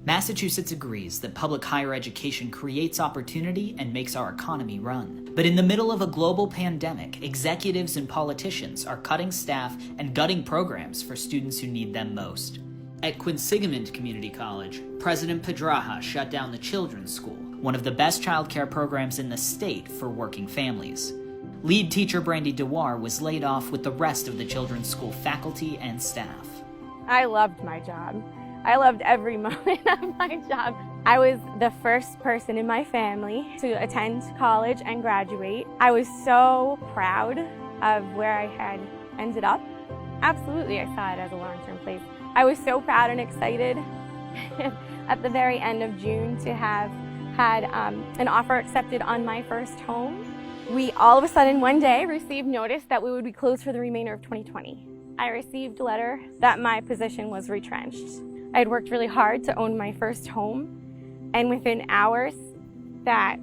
Massachusetts agrees that public higher education creates opportunity and makes our economy run. But in the middle of a global pandemic, executives and politicians are cutting staff and gutting programs for students who need them most. At Quinsigamond Community College, President Pedraja shut down the Children's School, one of the best childcare programs in the state for working families. Lead teacher Brandy Dewar was laid off with the rest of the Children's School faculty and staff. I loved my job. I loved every moment of my job. I was the first person in my family to attend college and graduate. I was so proud of where I had ended up. Absolutely, I saw it as a long-term place. I was so proud and excited at the very end of June to have had an offer accepted on my first home. We all of a sudden one day received notice that we would be closed for the remainder of 2020. I received a letter that my position was retrenched. I had worked really hard to own my first home, and within hours, that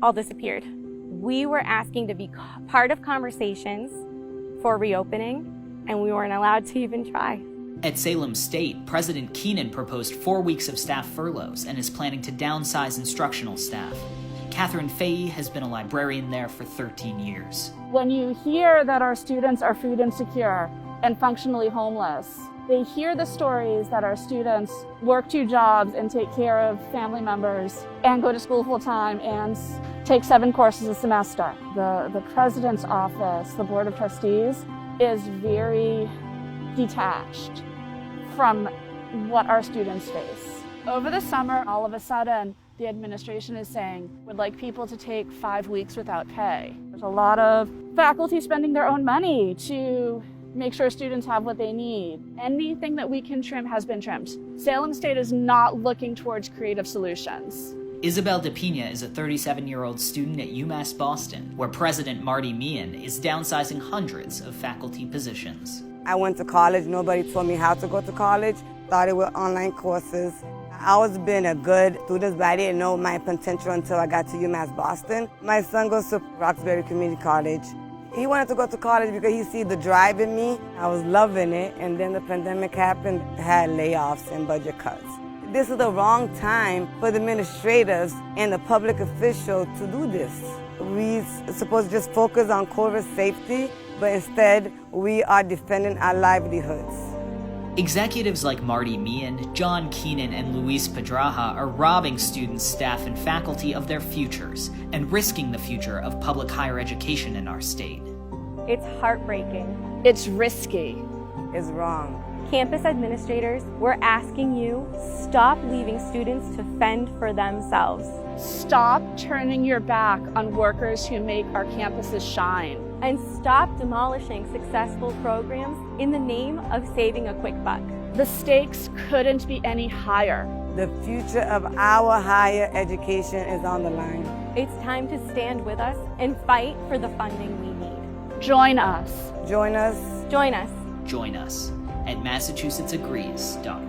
all disappeared. We were asking to be part of conversations for reopening, and we weren't allowed to even try. At Salem State, President Keenan proposed 4 weeks of staff furloughs and is planning to downsize instructional staff. Catherine Fahey has been a librarian there for 13 years. When you hear that our students are food insecure and functionally homeless, they hear the stories that our students work 2 jobs and take care of family members and go to school full time and take 7 courses a semester. The president's office, the board of trustees, is very detached from what our students face. Over the summer, all of a sudden, the administration is saying, would like people to take 5 weeks without pay. There's a lot of faculty spending their own money to make sure students have what they need. Anything that we can trim has been trimmed. Salem State is not looking towards creative solutions. Isabel DePina is a 37-year-old student at UMass Boston, where President Marty Meehan is downsizing hundreds of faculty positions. I went to college. Nobody told me how to go to college. Started with online courses. I was being a good student, but I didn't know my potential until I got to UMass Boston. My son goes to Roxbury Community College. He wanted to go to college because he see the drive in me. I was loving it, and then the pandemic happened, had layoffs and budget cuts. This is the wrong time for the administrators and the public officials to do this. We supposed to just focus on COVID safety, but instead we are defending our livelihoods. Executives like Marty Meehan, John Keenan, and Luis Pedraja are robbing students, staff, and faculty of their futures and risking the future of public higher education in our state. It's heartbreaking. It's risky. It's wrong. Campus administrators, we're asking you, stop leaving students to fend for themselves. Stop turning your back on workers who make our campuses shine. And stop demolishing successful programs in the name of saving a quick buck. The stakes couldn't be any higher. The future of our higher education is on the line. It's time to stand with us and fight for the funding we need. Join us. Join us. Join us. Join us at MassachusettsAgrees.org.